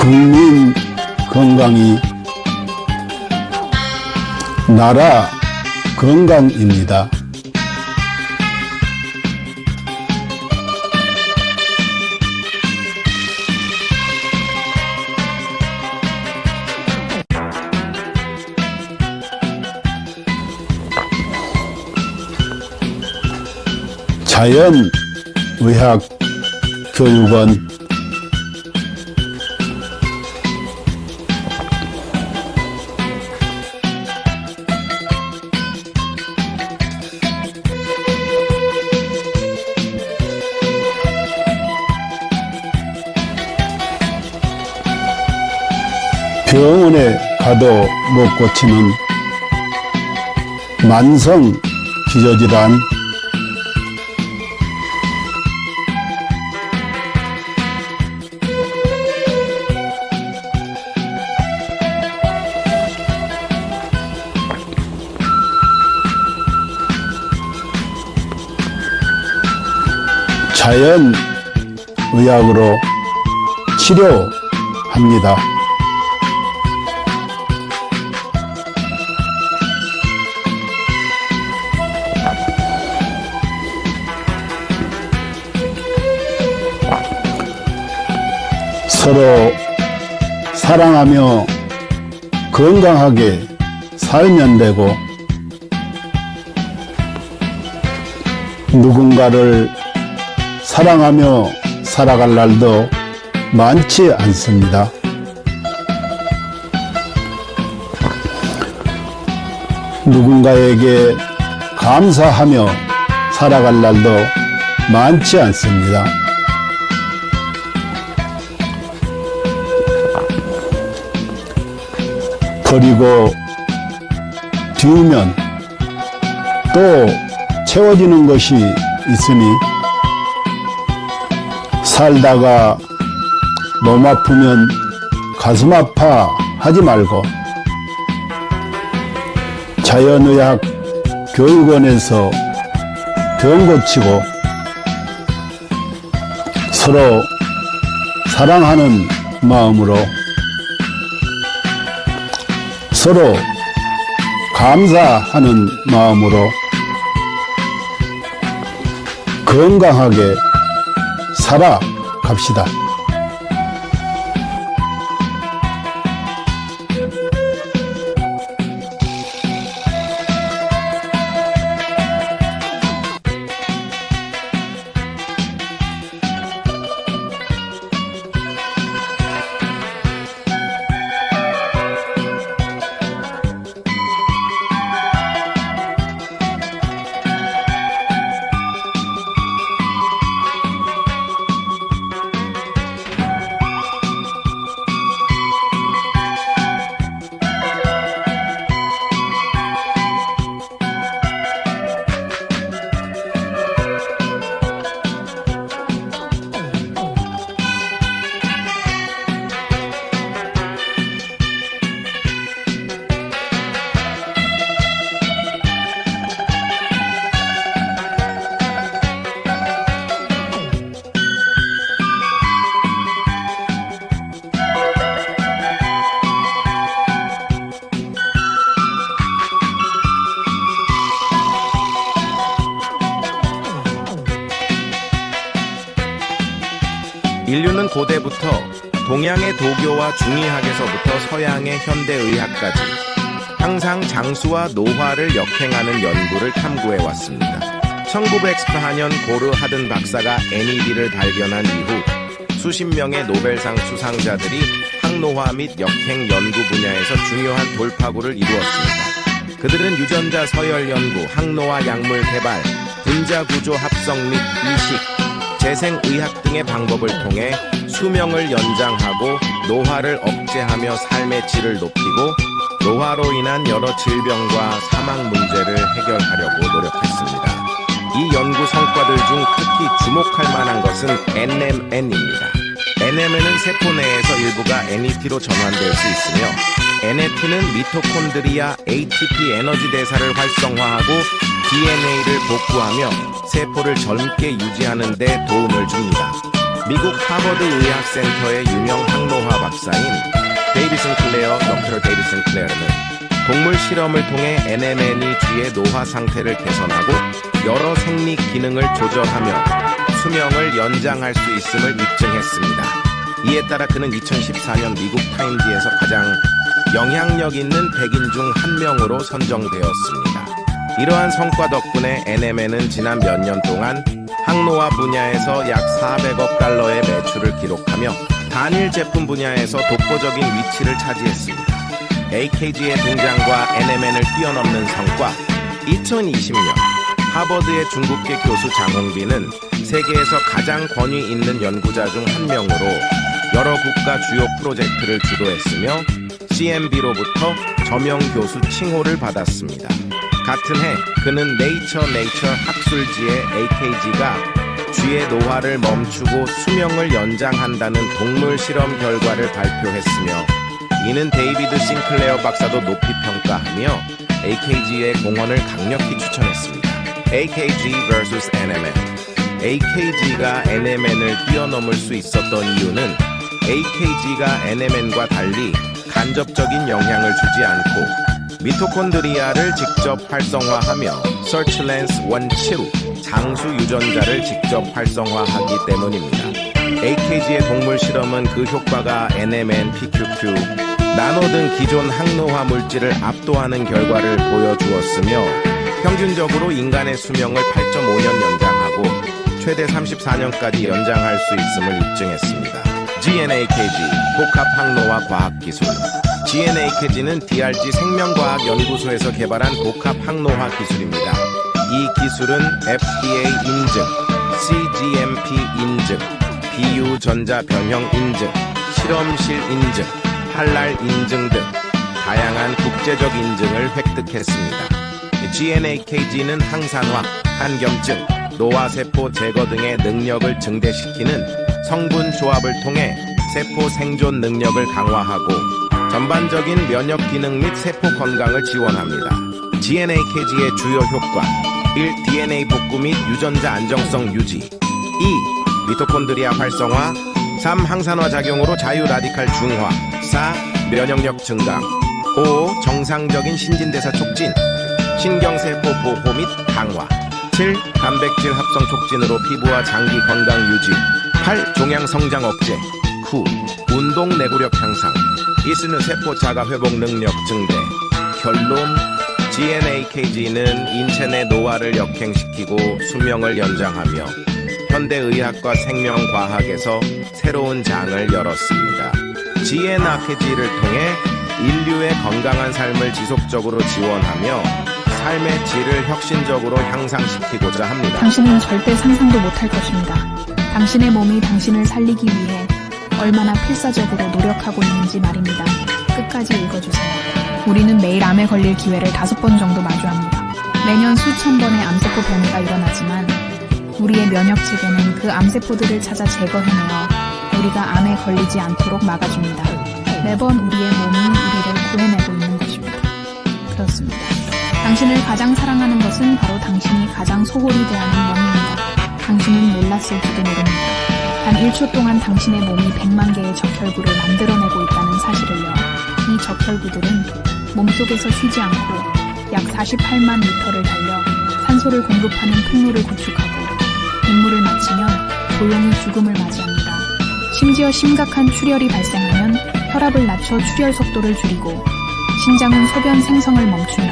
국민 건강이 나라 건강입니다. 자연의학교육원 병원에 가도 못 고치는 만성 기저질환, 자연의학으로 치료합니다. 서로 사랑하며 건강하게 살면 되고, 누군가를 사랑하며 살아갈 날도 많지 않습니다. 누군가에게 감사하며 살아갈 날도 많지 않습니다. 버리고 비우면 또 채워지는 것이 있으니, 살다가 몸 아프면 가슴 아파 하지 말고 자연의학 교육원에서 병 고치고 서로 사랑하는 마음으로, 서로 감사하는 마음으로 건강하게 살아갑시다. 인류는 고대부터 동양의 도교와 중의학에서부터 서양의 현대의학까지 항상 장수와 노화를 역행하는 연구를 탐구해왔습니다. 1914년 고르 하든 박사가 NAD를 발견한 이후 수십 명의 노벨상 수상자들이 항노화 및 역행 연구 분야에서 중요한 돌파구를 이루었습니다. 그들은 유전자 서열 연구, 항노화 약물 개발, 분자 구조 합성 및 이식, 재생의학 등의 방법을 통해 수명을 연장하고 노화를 억제하며 삶의 질을 높이고 노화로 인한 여러 질병과 사망 문제를 해결하려고 노력했습니다. 이 연구 성과들 중 특히 주목할 만한 것은 NMN입니다. NMN은 세포 내에서 일부가 NET로 전환될 수 있으며, NET는 미토콘드리아 ATP 에너지 대사를 활성화하고 DNA를 복구하며 세포를 젊게 유지하는 데 도움을 줍니다. 미국 하버드 의학센터의 유명 항노화 박사인 데이비 싱클레어, 덕터 데이비 싱클레어는 동물 실험을 통해 NMN이 쥐의 노화 상태를 개선하고 여러 생리 기능을 조절하며 수명을 연장할 수 있음을 입증했습니다. 이에 따라 그는 2014년 미국 타임지에서 가장 영향력 있는 100인 중 한 명으로 선정되었습니다. 이러한 성과 덕분에 NMN은 지난 몇 년 동안 항노화 분야에서 약 400억 달러의 매출을 기록하며 단일 제품 분야에서 독보적인 위치를 차지했습니다. AKG의 등장과 NMN을 뛰어넘는 성과. 2020년 하버드의 중국계 교수 장홍빈은 세계에서 가장 권위 있는 연구자 중 한 명으로 여러 국가 주요 프로젝트를 주도했으며 CMB로부터 저명 교수 칭호를 받았습니다. 같은 해 그는 네이처 학술지에 AKG가 쥐의 노화를 멈추고 수명을 연장한다는 동물 실험 결과를 발표했으며 이는 데이비드 싱클레어 박사도 높이 평가하며 AKG의 공헌을 강력히 추천했습니다. AKG vs NMN. AKG가 NMN을 뛰어넘을 수 있었던 이유는 AKG가 NMN과 달리 간접적인 영향을 주지 않고 미토콘드리아를 직접 활성화하며 서치랜스 원치루 장수 유전자를 직접 활성화하기 때문입니다. AKG의 동물 실험은 그 효과가 NMN, PQQ, 나노 등 기존 항노화 물질을 압도하는 결과를 보여주었으며 평균적으로 인간의 수명을 8.5년 연장하고 최대 34년까지 연장할 수 있음을 입증했습니다. GNAKG, 복합 항노화 과학기술. GNAKG는 DRG 생명과학연구소에서 개발한 복합 항노화 기술입니다. 이 기술은 FDA 인증, CGMP 인증, 비유전자 변형 인증, 실험실 인증, 할랄 인증 등 다양한 국제적 인증을 획득했습니다. GNAKG는 항산화, 한겸증, 노화세포 제거 등의 능력을 증대시키는 성분 조합을 통해 세포 생존 능력을 강화하고 전반적인 면역 기능 및 세포 건강을 지원합니다. GNAKG의 주요 효과 1. DNA 복구 및 유전자 안정성 유지 2. 미토콘드리아 활성화 3. 항산화 작용으로 자유 라디칼 중화 4. 면역력 증강 5. 정상적인 신진대사 촉진 신경세포 보호 및 강화 7. 단백질 합성 촉진으로 피부와 장기 건강 유지 8. 종양 성장 억제 9. 운동 내구력 향상 이스는 세포 자가 회복 능력 증대 결론 GNAKG는 인체 내 노화를 역행시키고 수명을 연장하며 현대의학과 생명과학에서 새로운 장을 열었습니다. GNAKG를 통해 인류의 건강한 삶을 지속적으로 지원하며 삶의 질을 혁신적으로 향상시키고자 합니다. 당신은 절대 상상도 못할 것입니다. 당신의 몸이 당신을 살리기 위해 얼마나 필사적으로 노력하고 있는지 말입니다. 끝까지 읽어주세요. 우리는 매일 암에 걸릴 기회를 5번 정도 마주합니다. 매년 수천 번의 암세포 변이가 일어나지만 우리의 면역체계는 그 암세포들을 찾아 제거해내어 우리가 암에 걸리지 않도록 막아줍니다. 매번 우리의 몸이 우리를 구해내고 있는 것입니다. 그렇습니다. 당신을 가장 사랑하는 것은 바로 당신이 가장 소홀히 대하는 영입니다. 당신은 몰랐을지도 모릅니다. 단 1초 동안 당신의 몸이 100만 개의 적혈구를 만들어내고 있다는 사실을요. 이 적혈구들은 몸속에서 쉬지 않고 약 48만 미터를 달려 산소를 공급하는 통로를 구축하고 임무를 마치면 조용히 죽음을 맞이합니다. 심지어 심각한 출혈이 발생하면 혈압을 낮춰 출혈 속도를 줄이고 신장은 소변 생성을 멈추며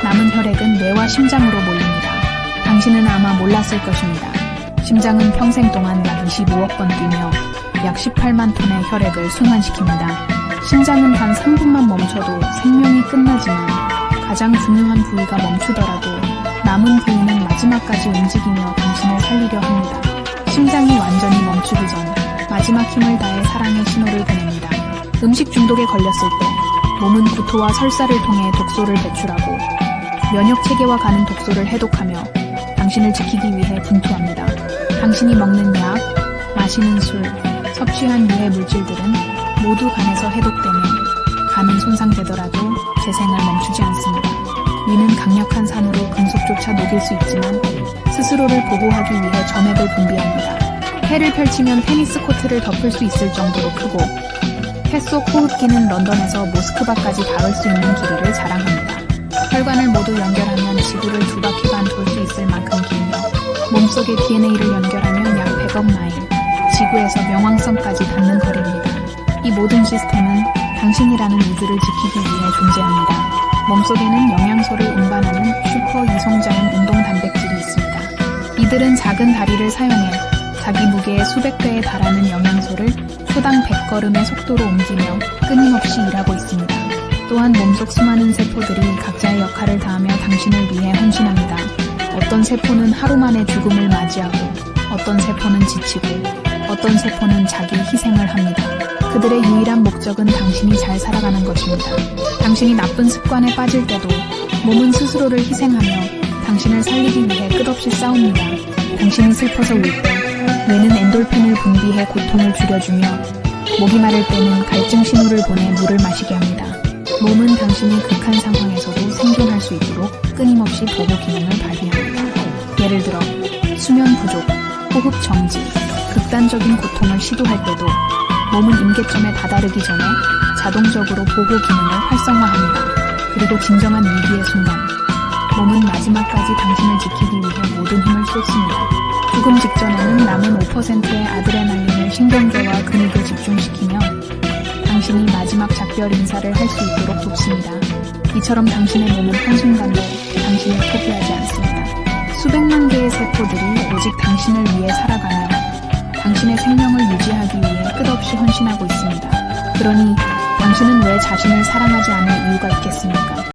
남은 혈액은 뇌와 심장으로 몰립니다. 당신은 아마 몰랐을 것입니다. 심장은 평생 동안 약 25억 번 뛰며 약 18만 톤의 혈액을 순환시킵니다. 심장은 단 3분만 멈춰도 생명이 끝나지만 가장 중요한 부위가 멈추더라도 남은 부위는 마지막까지 움직이며 당신을 살리려 합니다. 심장이 완전히 멈추기 전 마지막 힘을 다해 사랑의 신호를 보냅니다. 음식 중독에 걸렸을 때 몸은 구토와 설사를 통해 독소를 배출하고 면역체계와 가는 독소를 해독하며 당신을 지키기 위해 분투합니다. 당신이 먹는 약, 마시는 술, 섭취한 유해 물질들은 모두 간에서 해독되며 간은 손상되더라도 재생을 멈추지 않습니다. 위는 강력한 산으로 금속조차 녹일 수 있지만 스스로를 보호하기 위해 점액을 분비합니다. 해를 펼치면 테니스 코트를 덮을 수 있을 정도로 크고 해 속 호흡기는 런던에서 모스크바까지 닿을 수 있는 길이를 자랑합니다. 혈관을 모두 연결하면 지구를 2바퀴 반 돌 수 있을 만큼 길며 몸속의 DNA를 연결하면 약 100억 마일, 지구에서 명왕성까지 닿는 거리입니다. 이 모든 시스템은 당신이라는 우주를 지키기 위해 존재합니다. 몸속에는 영양소를 운반하는 슈퍼 이송자인 운동 단백질이 있습니다. 이들은 작은 다리를 사용해 자기 무게의 수백 배에 달하는 영양소를 초당 100걸음의 속도로 옮기며 끊임없이 일하고 있습니다. 또한 몸속 수많은 세포들이 각자의 역할을 다하며 당신을 위해 헌신합니다. 어떤 세포는 하루 만에 죽음을 맞이하고 어떤 세포는 지치고 어떤 세포는 자기 희생을 합니다. 그들의 유일한 목적은 당신이 잘 살아가는 것입니다. 당신이 나쁜 습관에 빠질 때도 몸은 스스로를 희생하며 당신을 살리기 위해 끝없이 싸웁니다. 당신이 슬퍼서 울 때 뇌는 엔돌핀을 분비해 고통을 줄여주며 목이 마를 때는 갈증 신호를 보내 물을 마시게 합니다. 몸은 당신이 극한 상황에서도 생존할 수 있도록 끊임없이 보호 기능을 발휘합니다. 예를 들어 수면 부족, 호흡 정지, 극단적인 고통을 시도할 때도 몸은 임계점에 다다르기 전에 자동적으로 보호 기능을 활성화합니다. 그리고 진정한 위기의 순간, 몸은 마지막까지 당신을 지키기 위해 모든 힘을 쏟습니다. 죽음 직전에는 남은 5%의 아드레날린을 신경계와 근육에 집중시키며 당신이 마지막 작별 인사를 할 수 있도록 돕습니다. 이처럼 당신의 몸은 한순간도 당신을 포기하지 않습니다. 수백만 개의 세포들이 오직 당신을 위해 살아가며 당신의 생명을 유지하기 위해 끝없이 헌신하고 있습니다. 그러니 당신은 왜 자신을 사랑하지 않을 이유가 있겠습니까?